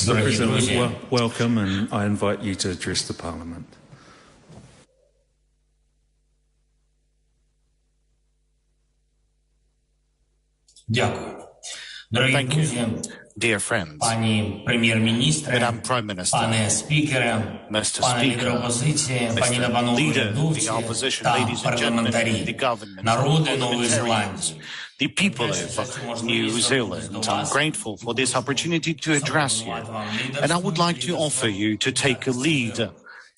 Mr. President, welcome, and I invite you to address the Parliament. Thank you, dear friends, Madam Prime Minister, Mr. Speaker, Mr. Leader of the Opposition, ladies and gentlemen, the government, parliamentarians, the people of New Zealand. I'm grateful for this opportunity to address you, and I would like to offer you to take a lead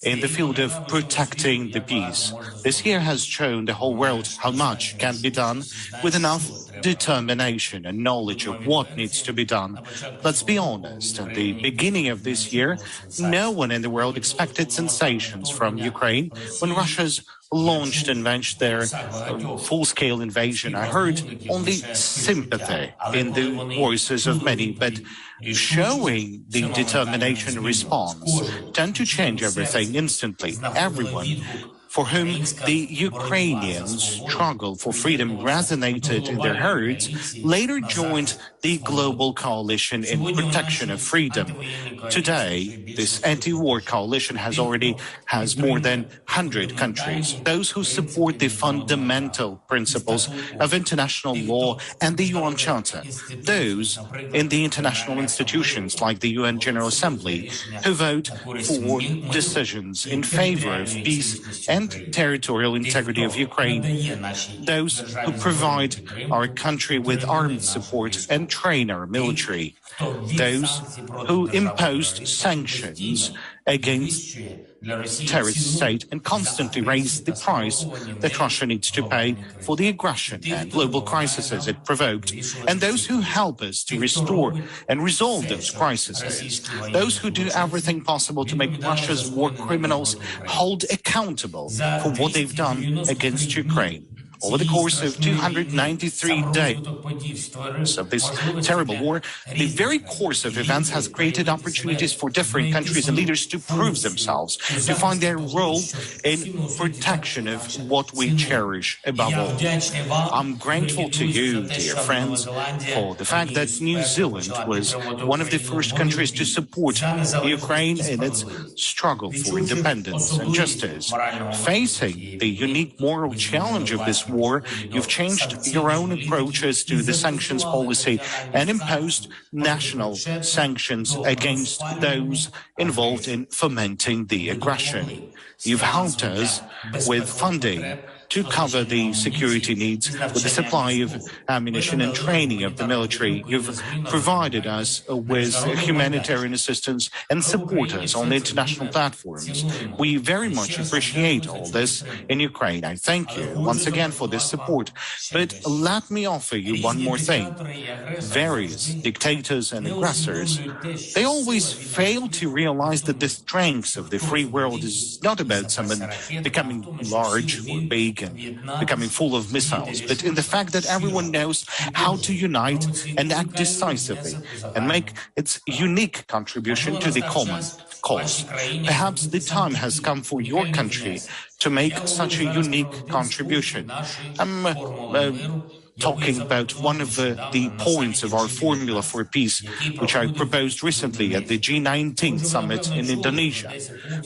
in the field of protecting the peace. This year has shown the whole world how much can be done with enough determination and knowledge of what needs to be done. Let's be honest, at the beginning of this year, no one in the world expected sensations from Ukraine when Russia's launched and launched their full-scale invasion. I heard only sympathy in the voices of many, but showing the determination response tend to change everything instantly. Everyone for whom the Ukrainians' struggle for freedom resonated in their hearts, later joined the global coalition in protection of freedom. Today, this anti-war coalition has more than 100 countries, those who support the fundamental principles of international law and the UN Charter, those in the international institutions like the UN General Assembly, who vote for decisions in favor of peace and territorial integrity of Ukraine, those who provide our country with armed support and train our military, those who imposed sanctions against terrorist state and constantly raise the price that Russia needs to pay for the aggression and global crises it provoked, and those who help us to restore and resolve those crises, those who do everything possible to make Russia's war criminals hold accountable for what they've done against Ukraine. Over the course of 293 days of this terrible war, the very course of events has created opportunities for different countries and leaders to prove themselves, to find their role in protection of what we cherish above all. I'm grateful to you, dear friends, for the fact that New Zealand was one of the first countries to support Ukraine in its struggle for independence and justice. Facing the unique moral challenge of this war, you've changed your own approaches to the sanctions policy and imposed national sanctions against those involved in fomenting the aggression. You've helped us with funding to cover the security needs with the supply of ammunition and training of the military. You've provided us with humanitarian assistance and support us on the international platforms. We very much appreciate all this in Ukraine. I thank you once again for this support. But let me offer you one more thing. Various dictators and aggressors, they always fail to realize that the strength of the free world is not about someone becoming large or big and becoming full of missiles, but in the fact that everyone knows how to unite and act decisively and make its unique contribution to the common cause. Perhaps the time has come for your country to make such a unique contribution. I'm talking about one of the points of our formula for peace, which I proposed recently at the G19 summit in Indonesia.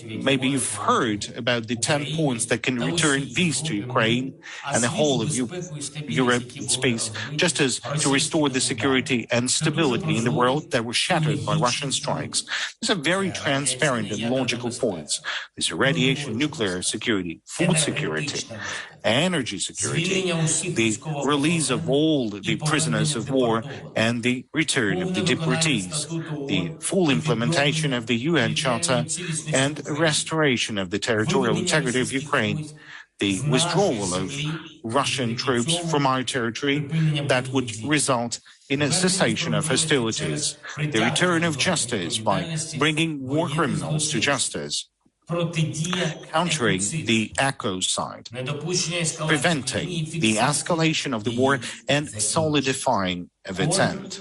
Maybe you've heard about the 10 points that can return peace to Ukraine and the whole of Europe space, just as to restore the security and stability in the world that were shattered by Russian strikes. These are very transparent and logical points. These are radiation, nuclear security, food security, energy security, the release of all the prisoners of war and the return of the deportees, the full implementation of the UN Charter and restoration of the territorial integrity of Ukraine, the withdrawal of Russian troops from our territory that would result in a cessation of hostilities, the return of justice by bringing war criminals to justice, countering the ecocide, preventing the escalation of the war and solidifying of its end.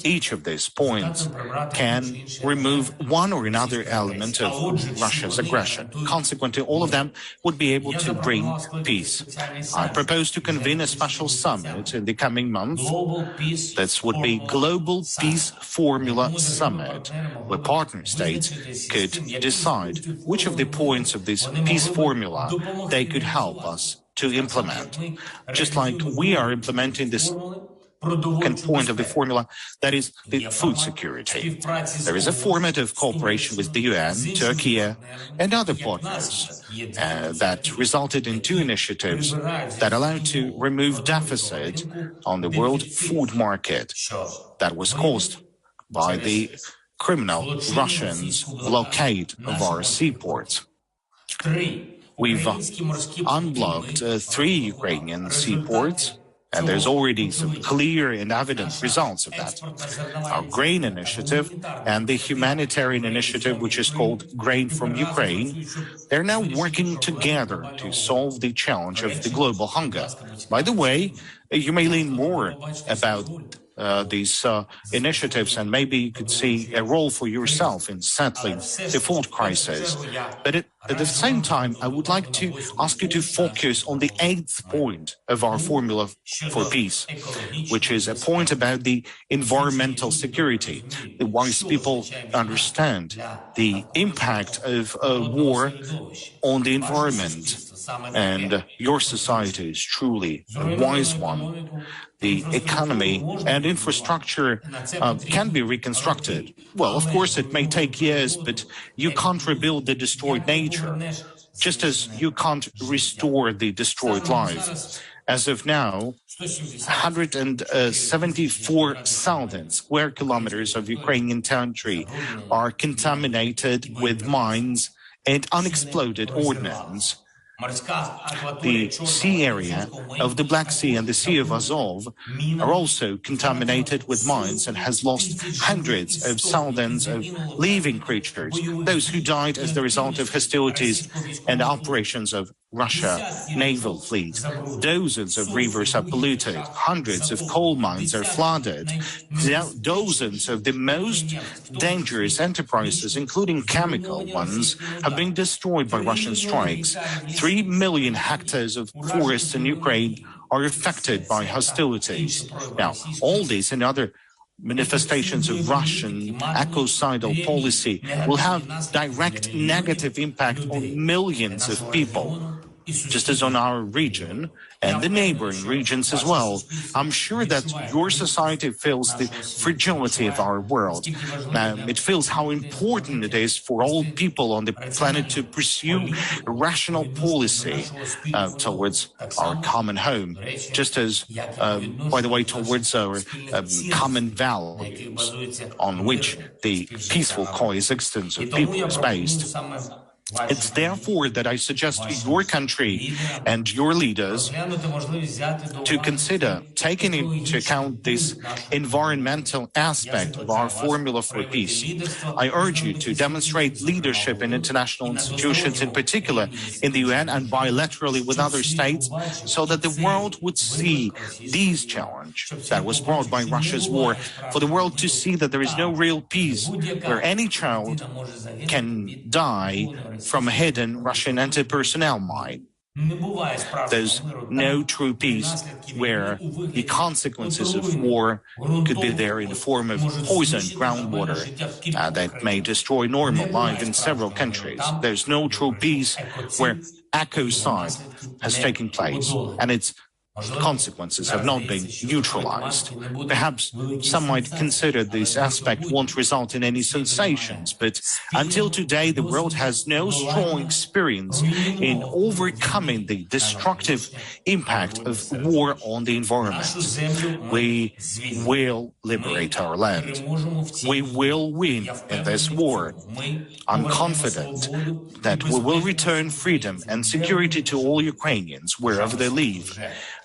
Each of these points can remove one or another element of Russia's aggression. Consequently, all of them would be able to bring peace. I propose to convene a special summit in the coming month. This would be Global Peace Formula Summit, where partner states could decide which of the points of this peace formula they could help us to implement. Just like we are implementing this point of the formula, that is the food security. There is a format of cooperation with the UN, Turkey, and other partners that resulted in two initiatives that allow to remove deficit on the world food market that was caused by the criminal Russians' blockade of our seaports. We've unblocked 3 Ukrainian seaports, and there's already some clear and evident results of that. Our grain initiative and the humanitarian initiative, which is called Grain from Ukraine, they're now working together to solve the challenge of the global hunger. By the way, you may learn more about these initiatives, and maybe you could see a role for yourself in settling the food crisis. But at the same time, I would like to ask you to focus on the 8th point of our formula for peace, which is a point about the environmental security. The wise people understand the impact of a war on the environment, and your society is truly a wise one. The economy and infrastructure can be reconstructed. Well, of course, it may take years, but you can't rebuild the destroyed nature, just as you can't restore the destroyed life. As of now, 174,000 square kilometers of Ukrainian territory are contaminated with mines and unexploded ordnance. The sea area of the Black Sea and the Sea of Azov are also contaminated with mines and has lost hundreds of thousands of living creatures, those who died as the result of hostilities and operations of Russia naval fleet. Dozens of rivers are polluted, hundreds of coal mines are flooded, dozens of the most dangerous enterprises, including chemical ones, have been destroyed by Russian strikes. 3 million hectares of forests in Ukraine are affected by hostilities. Now, all these and other manifestations of Russian ecocidal policy will have direct negative impact on millions of people, just as on our region and the neighboring regions as well. I'm sure that your society feels the fragility of our world. It feels how important it is for all people on the planet to pursue a rational policy towards our common home, just as, by the way, towards our common values on which the peaceful coexistence of people is based. It's therefore that I suggest your country and your leaders to consider taking into account this environmental aspect of our formula for peace. I urge you to demonstrate leadership in international institutions, in particular in the UN and bilaterally with other states, so that the world would see these challenge that was brought by Russia's war, for the world to see that there is no real peace where any child can die from a hidden Russian anti-personnel mine. There's no true peace where the consequences of war could be there in the form of poisoned groundwater that may destroy normal life in several countries. There's no true peace where ecocide has taken place and its consequences have not been neutralized. Perhaps some might consider this aspect won't result in any sensations, but until today the world has no strong experience in overcoming the destructive impact of war on the environment. We will liberate our land. We will win in this war. I'm confident that we will return freedom and security to all Ukrainians wherever they live.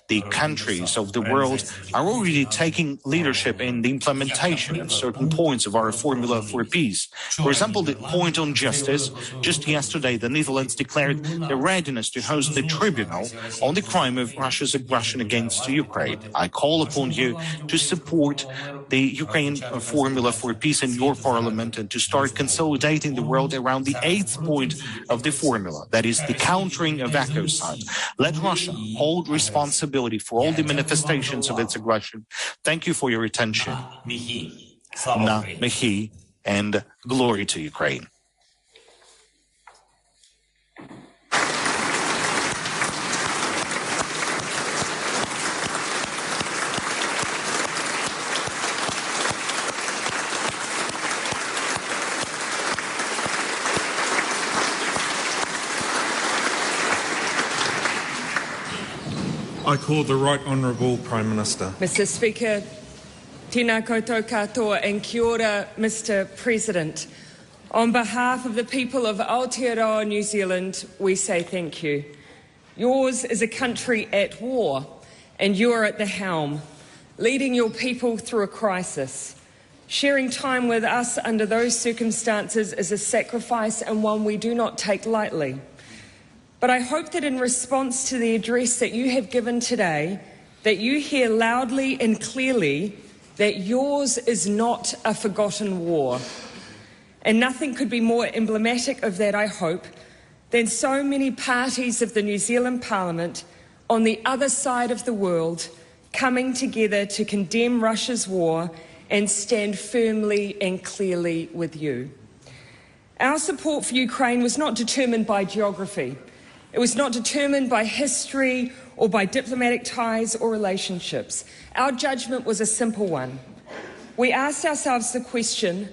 The countries of the world are already taking leadership in the implementation of certain points of our formula for peace. For example, the point on justice. Just yesterday, the Netherlands declared their readiness to host the tribunal on the crime of Russia's aggression against Ukraine. I call upon you to support the Ukraine formula for peace in your parliament and to start consolidating the world around the 8th point of the formula, that is the countering of ecocide. Let Russia hold responsibility for all the manifestations of its aggression. Thank you for your attention. Na Mihi and glory to Ukraine. I call the Right Honourable Prime Minister. Mr. Speaker, tēnā koutou katoa and kia ora, Mr. President. On behalf of the people of Aotearoa, New Zealand, we say thank you. Yours is a country at war, and you are at the helm, leading your people through a crisis. Sharing time with us under those circumstances is a sacrifice and one we do not take lightly. But I hope that in response to the address that you have given today, that you hear loudly and clearly that yours is not a forgotten war. And nothing could be more emblematic of that, I hope, than so many parties of the New Zealand Parliament on the other side of the world coming together to condemn Russia's war and stand firmly and clearly with you. Our support for Ukraine was not determined by geography. It was not determined by history or by diplomatic ties or relationships. Our judgment was a simple one. We asked ourselves the question,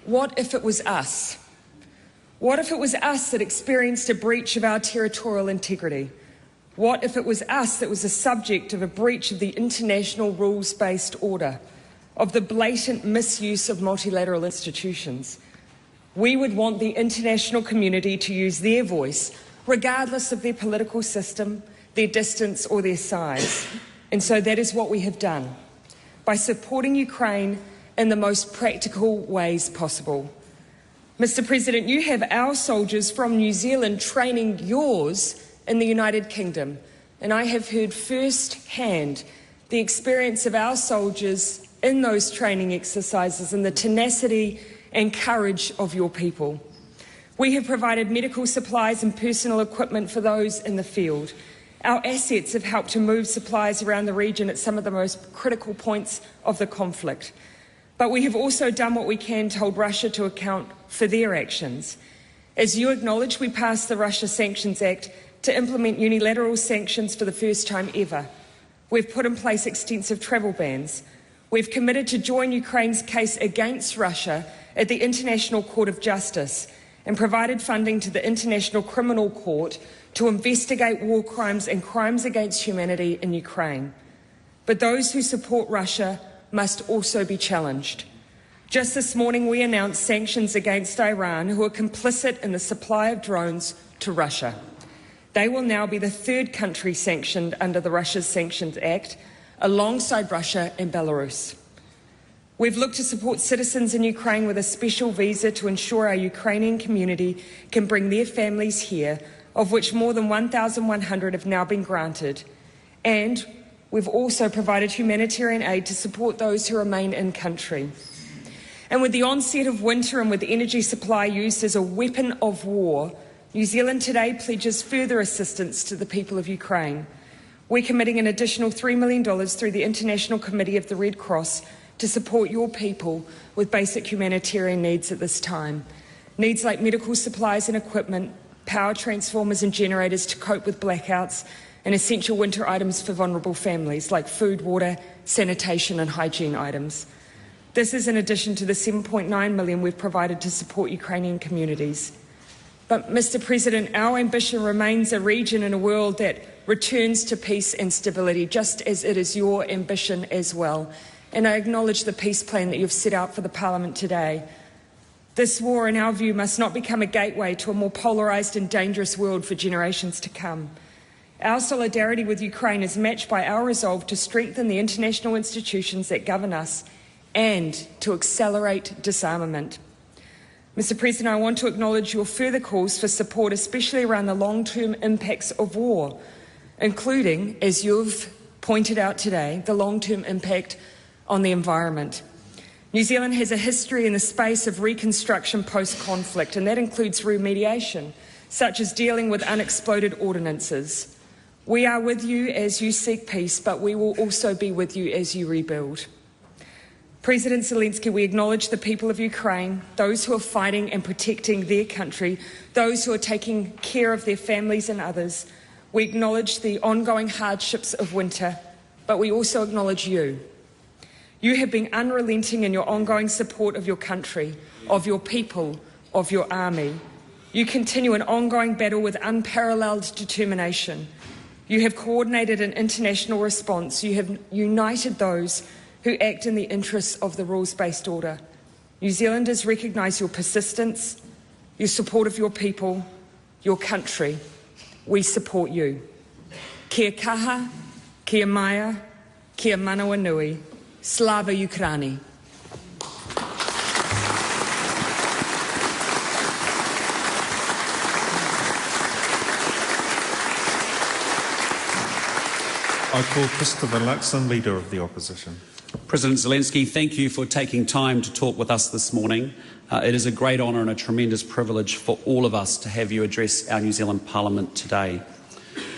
what if it was us? What if it was us that experienced a breach of our territorial integrity? What if it was us that was the subject of a breach of the international rules-based order, of the blatant misuse of multilateral institutions? We would want the international community to use their voice, regardless of their political system, their distance or their size. And so that is what we have done, by supporting Ukraine in the most practical ways possible. Mr. President, you have our soldiers from New Zealand training yours in the United Kingdom, and I have heard firsthand the experience of our soldiers in those training exercises and the tenacity and courage of your people. We have provided medical supplies and personal equipment for those in the field. Our assets have helped to move supplies around the region at some of the most critical points of the conflict. But we have also done what we can to hold Russia to account for their actions. As you acknowledge, we passed the Russia Sanctions Act to implement unilateral sanctions for the first time ever. We've put in place extensive travel bans. We've committed to join Ukraine's case against Russia at the International Court of Justice and provided funding to the International Criminal Court to investigate war crimes and crimes against humanity in Ukraine. But those who support Russia must also be challenged. Just this morning, we announced sanctions against Iran, who are complicit in the supply of drones to Russia. They will now be the third country sanctioned under the Russia Sanctions Act, alongside Russia and Belarus. We've looked to support citizens in Ukraine with a special visa to ensure our Ukrainian community can bring their families here, of which more than 1,100 have now been granted. And we've also provided humanitarian aid to support those who remain in country. And with the onset of winter and with energy supply used as a weapon of war, New Zealand today pledges further assistance to the people of Ukraine. We're committing an additional $3 million through the International Committee of the Red Cross to support your people with basic humanitarian needs at this time. Needs like medical supplies and equipment, power transformers and generators to cope with blackouts, and essential winter items for vulnerable families like food, water, sanitation and hygiene items. This is in addition to the $7.9 million we've provided to support Ukrainian communities. But, Mr. President, our ambition remains a region and a world that returns to peace and stability, just as it is your ambition as well. And I acknowledge the peace plan that you've set out for the Parliament today. This war, in our view, must not become a gateway to a more polarised and dangerous world for generations to come. Our solidarity with Ukraine is matched by our resolve to strengthen the international institutions that govern us and to accelerate disarmament. Mr. President, I want to acknowledge your further calls for support, especially around the long-term impacts of war, including, as you've pointed out today, the long-term impact on the environment. New Zealand has a history in the space of reconstruction post-conflict, and that includes remediation, such as dealing with unexploded ordinances. We are with you as you seek peace, but we will also be with you as you rebuild. President Zelensky, we acknowledge the people of Ukraine, those who are fighting and protecting their country, those who are taking care of their families and others. We acknowledge the ongoing hardships of winter, but we also acknowledge you. You have been unrelenting in your ongoing support of your country, of your people, of your army. You continue an ongoing battle with unparalleled determination. You have coordinated an international response. You have united those who act in the interests of the rules-based order. New Zealanders recognise your persistence, your support of your people, your country. We support you. Kia kaha, kia maia, kia manawa nui, Slava Ukraini. I call Christopher Luxon, Leader of the Opposition. President Zelensky, thank you for taking time to talk with us this morning. It is a great honour and a tremendous privilege for all of us to have you address our New Zealand Parliament today.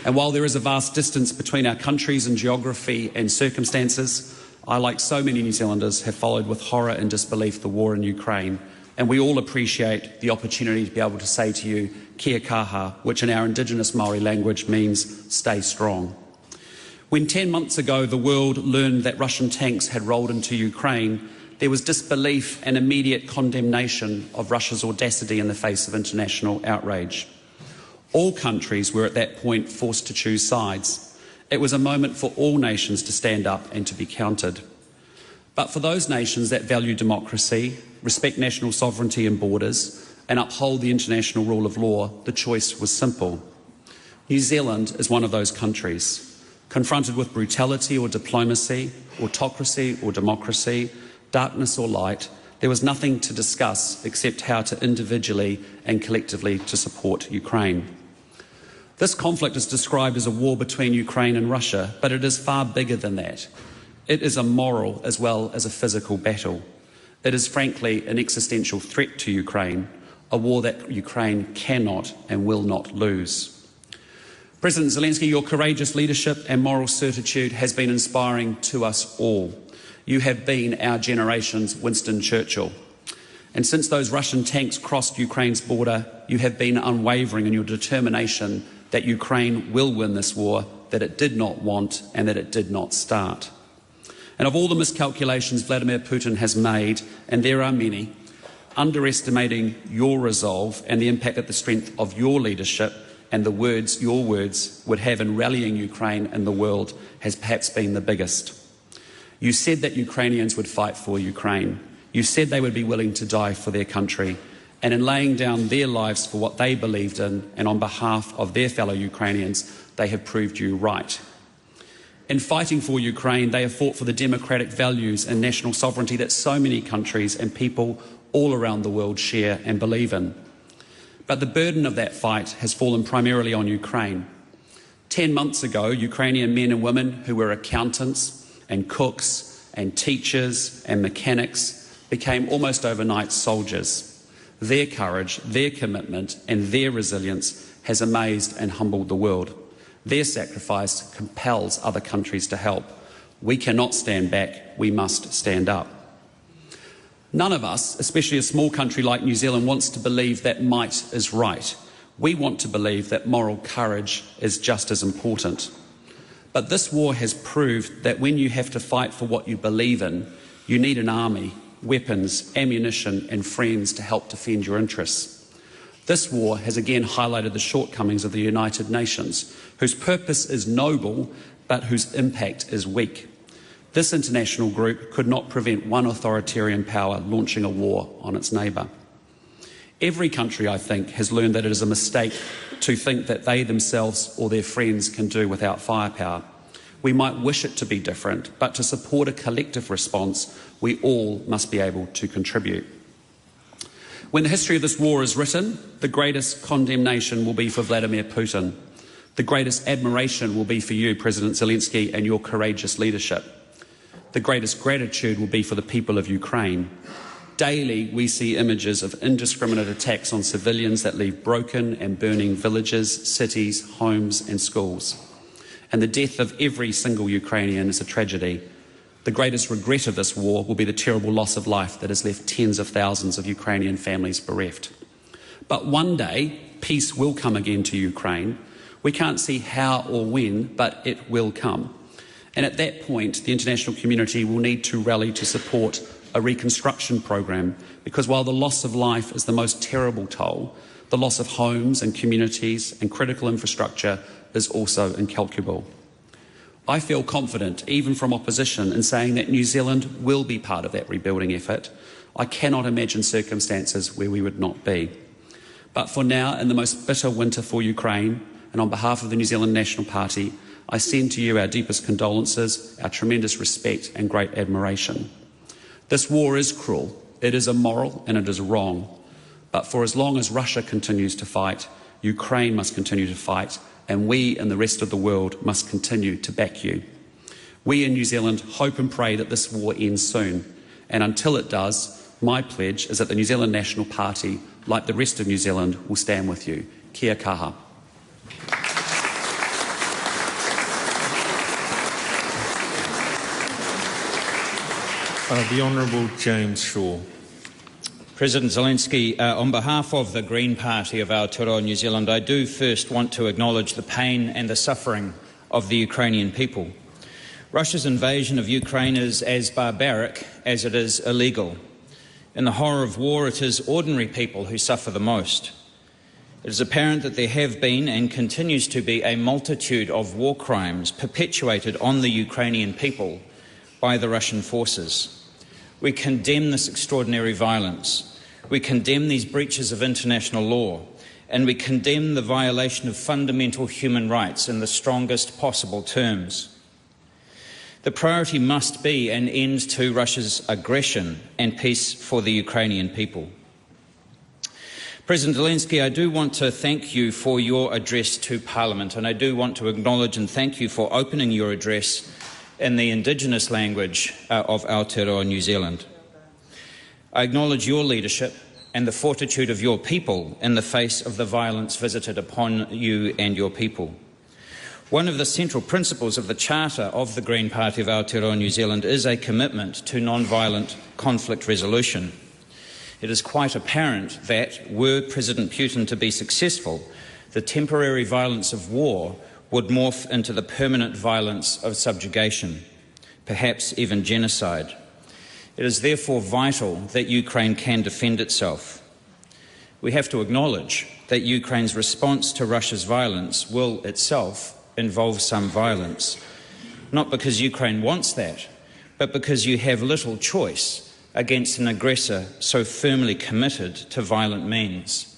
And while there is a vast distance between our countries in geography and circumstances, I, like so many New Zealanders, have followed with horror and disbelief the war in Ukraine, and we all appreciate the opportunity to be able to say to you, kia kaha, which in our Indigenous Maori language means stay strong. When 10 months ago the world learned that Russian tanks had rolled into Ukraine, there was disbelief and immediate condemnation of Russia's audacity in the face of international outrage. All countries were at that point forced to choose sides. It was a moment for all nations to stand up and to be counted. But for those nations that value democracy, respect national sovereignty and borders, and uphold the international rule of law, the choice was simple. New Zealand is one of those countries. Confronted with brutality or diplomacy, autocracy or democracy, darkness or light, there was nothing to discuss except how to individually and collectively to support Ukraine. This conflict is described as a war between Ukraine and Russia, but it is far bigger than that. It is a moral as well as a physical battle. It is frankly an existential threat to Ukraine, a war that Ukraine cannot and will not lose. President Zelensky, your courageous leadership and moral certitude has been inspiring to us all. You have been our generation's Winston Churchill. And since those Russian tanks crossed Ukraine's border, you have been unwavering in your determination that Ukraine will win this war, that it did not want and that it did not start. And of all the miscalculations Vladimir Putin has made, and there are many, underestimating your resolve and the impact that the strength of your leadership and your words would have in rallying Ukraine and the world has perhaps been the biggest. You said that Ukrainians would fight for Ukraine. You said they would be willing to die for their country. And in laying down their lives for what they believed in and on behalf of their fellow Ukrainians, they have proved you right. In fighting for Ukraine, they have fought for the democratic values and national sovereignty that so many countries and people all around the world share and believe in. But the burden of that fight has fallen primarily on Ukraine. 10 months ago, Ukrainian men and women who were accountants and cooks and teachers and mechanics became almost overnight soldiers. Their courage, their commitment and their resilience has amazed and humbled the world. Their sacrifice compels other countries to help. We cannot stand back, we must stand up. None of us, especially a small country like New Zealand, wants to believe that might is right. We want to believe that moral courage is just as important. But this war has proved that when you have to fight for what you believe in, you need an army, weapons, ammunition and friends to help defend your interests. This war has again highlighted the shortcomings of the United Nations, whose purpose is noble but whose impact is weak. This international group could not prevent one authoritarian power launching a war on its neighbour. Every country, I think, has learned that it is a mistake to think that they themselves or their friends can do without firepower. We might wish it to be different, but to support a collective response, we all must be able to contribute. When the history of this war is written, the greatest condemnation will be for Vladimir Putin. The greatest admiration will be for you, President Zelensky, and your courageous leadership. The greatest gratitude will be for the people of Ukraine. Daily, we see images of indiscriminate attacks on civilians that leave broken and burning villages, cities, homes and schools. And the death of every single Ukrainian is a tragedy. The greatest regret of this war will be the terrible loss of life that has left tens of thousands of Ukrainian families bereft. But one day, peace will come again to Ukraine. We can't see how or when, but it will come. And at that point, the international community will need to rally to support a reconstruction program, because while the loss of life is the most terrible toll, the loss of homes and communities and critical infrastructure is also incalculable. I feel confident, even from opposition, in saying that New Zealand will be part of that rebuilding effort. I cannot imagine circumstances where we would not be. But for now, in the most bitter winter for Ukraine, and on behalf of the New Zealand National Party, I send to you our deepest condolences, our tremendous respect and great admiration. This war is cruel, it is immoral and it is wrong. But for as long as Russia continues to fight, Ukraine must continue to fight, and we and the rest of the world must continue to back you. We in New Zealand hope and pray that this war ends soon, and until it does, my pledge is that the New Zealand National Party, like the rest of New Zealand, will stand with you. Kia kaha. The Honourable James Shaw. President Zelensky, on behalf of the Green Party of Aotearoa New Zealand, I do first want to acknowledge the pain and the suffering of the Ukrainian people. Russia's invasion of Ukraine is as barbaric as it is illegal. In the horror of war, it is ordinary people who suffer the most. It is apparent that there have been and continues to be a multitude of war crimes perpetuated on the Ukrainian people by the Russian forces. We condemn this extraordinary violence. We condemn these breaches of international law, and we condemn the violation of fundamental human rights in the strongest possible terms. The priority must be an end to Russia's aggression and peace for the Ukrainian people. President Zelensky, I do want to thank you for your address to Parliament, and I do want to acknowledge and thank you for opening your address in the Indigenous language of Aotearoa New Zealand. I acknowledge your leadership and the fortitude of your people in the face of the violence visited upon you and your people. One of the central principles of the Charter of the Green Party of Aotearoa New Zealand is a commitment to non-violent conflict resolution. It is quite apparent that, were President Putin to be successful, the temporary violence of war would morph into the permanent violence of subjugation, perhaps even genocide. It is therefore vital that Ukraine can defend itself. We have to acknowledge that Ukraine's response to Russia's violence will itself involve some violence, not because Ukraine wants that, but because you have little choice against an aggressor so firmly committed to violent means.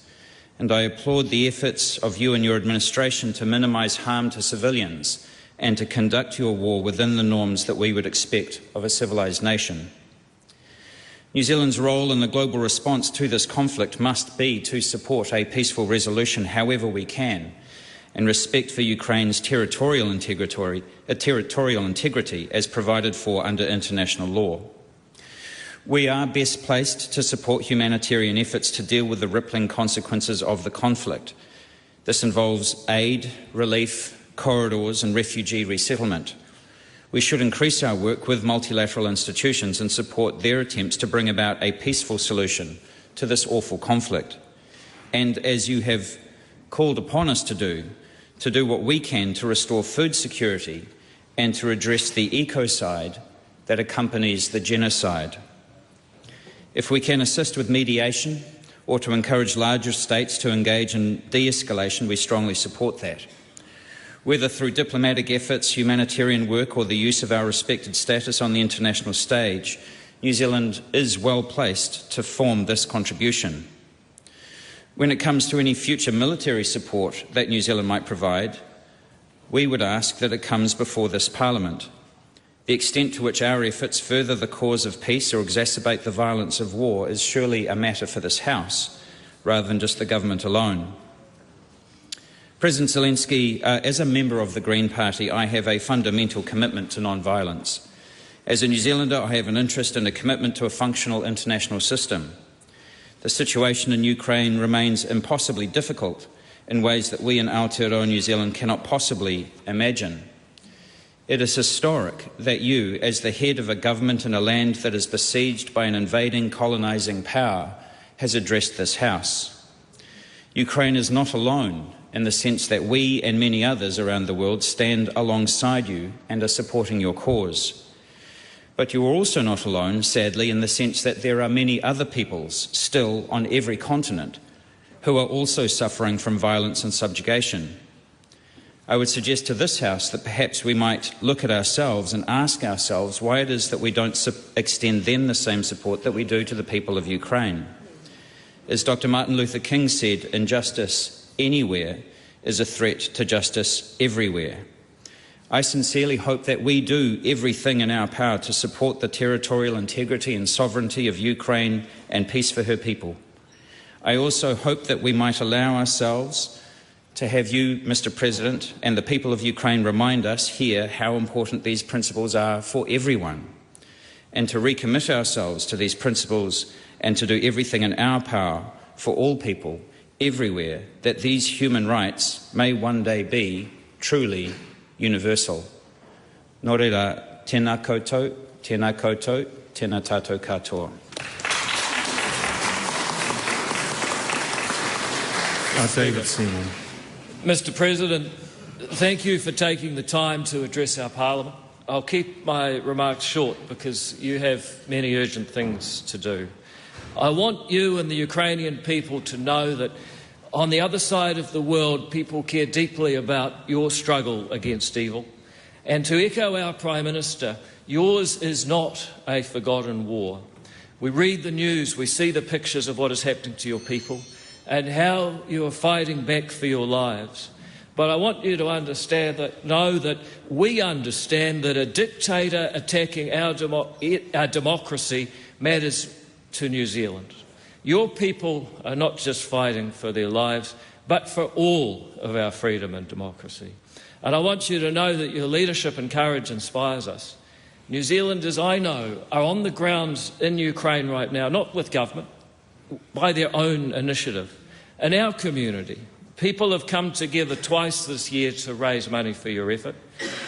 And I applaud the efforts of you and your administration to minimise harm to civilians and to conduct your war within the norms that we would expect of a civilised nation. New Zealand's role in the global response to this conflict must be to support a peaceful resolution however we can, and respect for Ukraine's territorial integrity as provided for under international law. We are best placed to support humanitarian efforts to deal with the rippling consequences of the conflict. This involves aid, relief, corridors and refugee resettlement. We should increase our work with multilateral institutions and support their attempts to bring about a peaceful solution to this awful conflict. And as you have called upon us to do what we can to restore food security and to address the ecocide that accompanies the genocide. If we can assist with mediation or to encourage larger states to engage in de-escalation, we strongly support that. Whether through diplomatic efforts, humanitarian work or the use of our respected status on the international stage, New Zealand is well placed to form this contribution. When it comes to any future military support that New Zealand might provide, we would ask that it comes before this Parliament. The extent to which our efforts further the cause of peace or exacerbate the violence of war is surely a matter for this House, rather than just the government alone. President Zelensky, as a member of the Green Party, I have a fundamental commitment to non-violence. As a New Zealander, I have an interest and a commitment to a functional international system. The situation in Ukraine remains impossibly difficult in ways that we in Aotearoa New Zealand cannot possibly imagine. It is historic that you, as the head of a government in a land that is besieged by an invading, colonising power, has addressed this House. Ukraine is not alone in the sense that we and many others around the world stand alongside you and are supporting your cause. But you are also not alone, sadly, in the sense that there are many other peoples still on every continent who are also suffering from violence and subjugation. I would suggest to this House that perhaps we might look at ourselves and ask ourselves why it is that we don't extend them the same support that we do to the people of Ukraine. As Dr. Martin Luther King said, injustice anywhere is a threat to justice everywhere. I sincerely hope that we do everything in our power to support the territorial integrity and sovereignty of Ukraine and peace for her people. I also hope that we might allow ourselves to have you, Mr. President, and the people of Ukraine remind us here how important these principles are for everyone, and to recommit ourselves to these principles and to do everything in our power for all people everywhere, that these human rights may one day be truly universal. Nō reira, tēnā koutou, tēnā koutou, tēnā tātou katoa. David Seymour. Mr. President, thank you for taking the time to address our Parliament. I'll keep my remarks short because you have many urgent things to do. I want you and the Ukrainian people to know that on the other side of the world, people care deeply about your struggle against evil. And to echo our Prime Minister, yours is not a forgotten war. We read the news, we see the pictures of what is happening to your people and how you are fighting back for your lives. But I want you to know that we understand that a dictator attacking our democracy matters to New Zealand. Your people are not just fighting for their lives, but for all of our freedom and democracy. And I want you to know that your leadership and courage inspires us. New Zealanders, I know, are on the ground in Ukraine right now, not with government, by their own initiative. In our community, people have come together twice this year to raise money for your effort.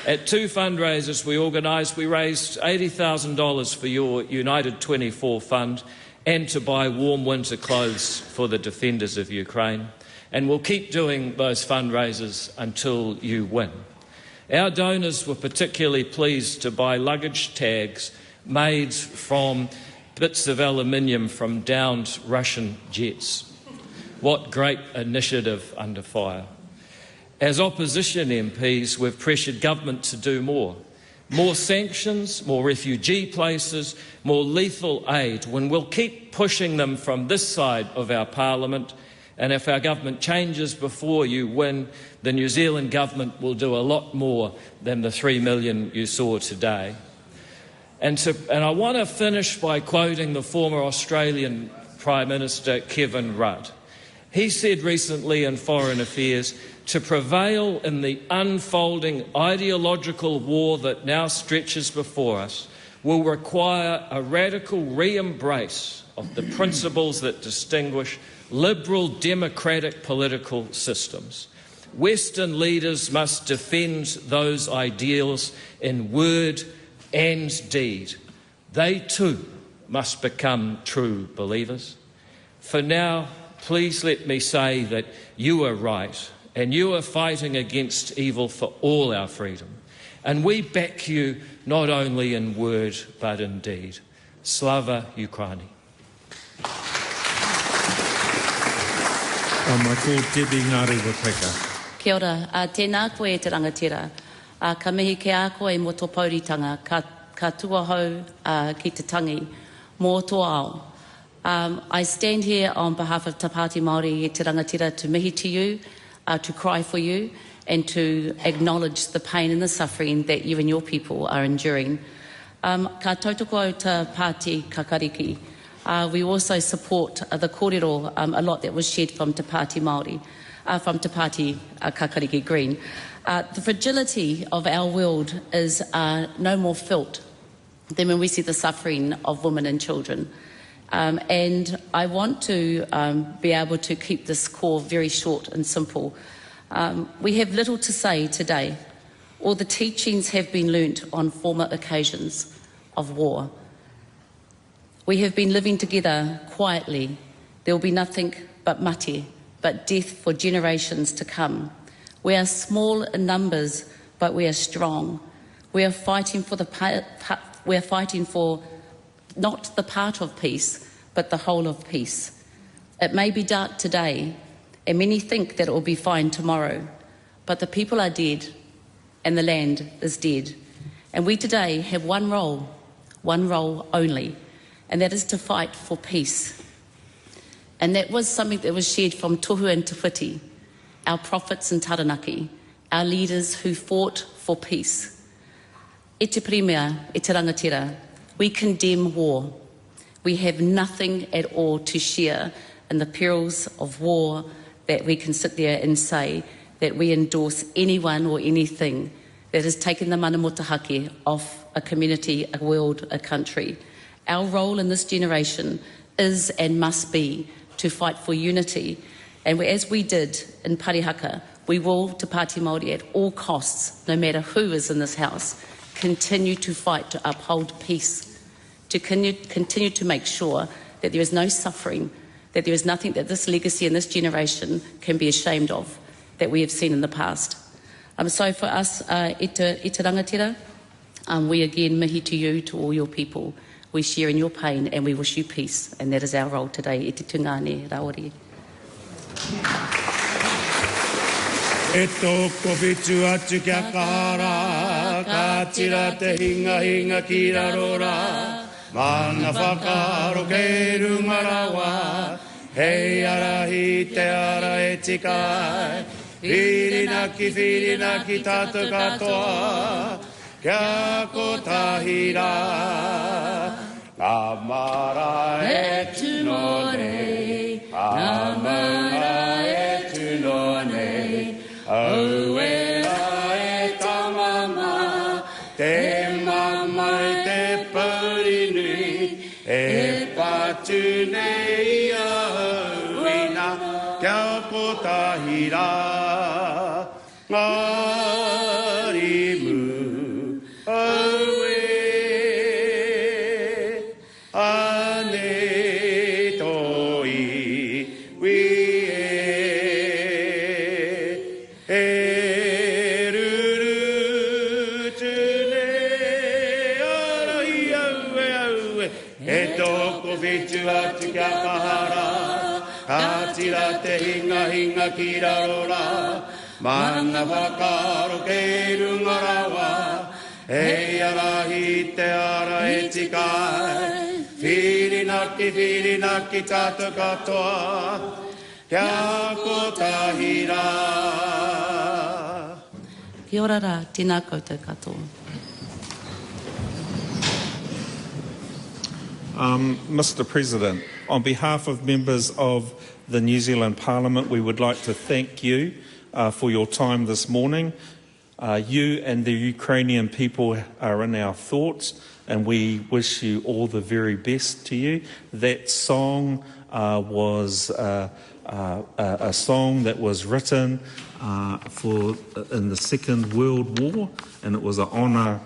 At two fundraisers we organised, we raised $80,000 for your United 24 fund and to buy warm winter clothes for the defenders of Ukraine. And we'll keep doing those fundraisers until you win. Our donors were particularly pleased to buy luggage tags made from bits of aluminium from downed Russian jets. What great initiative under fire. As opposition MPs, we've pressured government to do more. More sanctions, more refugee places, more lethal aid, when we'll keep pushing them from this side of our Parliament. And if our government changes before you win, the New Zealand government will do a lot more than the $3 million you saw today. And I want to finish by quoting the former Australian Prime Minister Kevin Rudd. He said recently in Foreign Affairs, to prevail in the unfolding ideological war that now stretches before us will require a radical re-embrace of the principles that distinguish liberal democratic political systems. Western leaders must defend those ideals in word and deed. They too must become true believers. For now, please let me say that you are right and you are fighting against evil for all our freedom. And we back you not only in word but in deed. Slava Ukraini. Kia ora, tēnā koe te rangatira. Ka mihi ke a koe mō tō pauritanga, ka tuahau ki te tangi mō tō ao. I stand here on behalf of Te Pāti Māori Te Rangatira to mihi to you, to cry for you, and to acknowledge the pain and the suffering that you and your people are enduring. Ka tautoko au Te Pāti Kakariki. We also support the kōrero, a lot that was shared from Te Pāti Māori, from Te Pāti Kakariki Green. The fragility of our world is no more felt than when we see the suffering of women and children. And I want to be able to keep this call very short and simple. We have little to say today. All the teachings have been learnt on former occasions of war. We have been living together quietly. There will be nothing but mate, but death for generations to come. We are small in numbers, but we are strong. We are fighting for not the part of peace, but the whole of peace. It may be dark today, and many think that it will be fine tomorrow, but the people are dead, and the land is dead. And we today have one role only, and that is to fight for peace. And that was something that was shared from Tohu and Te Whiti, our prophets in Taranaki, our leaders who fought for peace. E te Premier, e te rangatira, we condemn war. We have nothing at all to share in the perils of war that we can sit there and say that we endorse anyone or anything that has taken the mana motahake off a community, a world, a country. Our role in this generation is and must be to fight for unity. And as we did in Parihaka, we will, Te Pāti Māori, at all costs, no matter who is in this house, continue to fight to uphold peace, to continue to make sure that there is no suffering, that there is nothing that this legacy and this generation can be ashamed of that we have seen in the past. So for us, e te rangatira, we again mihi to you, to all your people. We share in your pain and we wish you peace, and that is our role today. E te tungane raori. E tōko bitu atu kia kāra, ka tira te hinga hinga ki rarora. Mana whakaro ke rungarawa, hei arahi te ara e tikai. Whirina ki tātou katoa, kia kotahira. Ngā mara e tuno nei, ngā mara e tuno nei. Auera e tamama, te mama e te paurinui, e patu nei auina, kia kotahira. Ngarimu aue, ane toi, wie atu kia kahara, ka tira te hinga hinga ki rarora. Mana whakaro ke rungarawa, hei arahi te ara e tikai. Whirina ki tātou katoa, kia kotahira. Kia ora rā, tēnā koutou katoa. Mr. President, on behalf of members of the New Zealand Parliament, we would like to thank you for your time this morning. You and the Ukrainian people are in our thoughts, and we wish you all the very best to you. That song was a song that was written in the Second World War, and it was an honour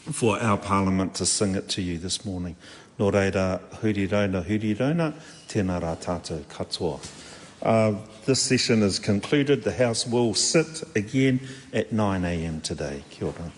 for our Parliament to sing it to you this morning. Nō reira, huri rauna, tēnā rā tātou katoa. This session is concluded. The House will sit again at 9 a.m. today. Kia ora.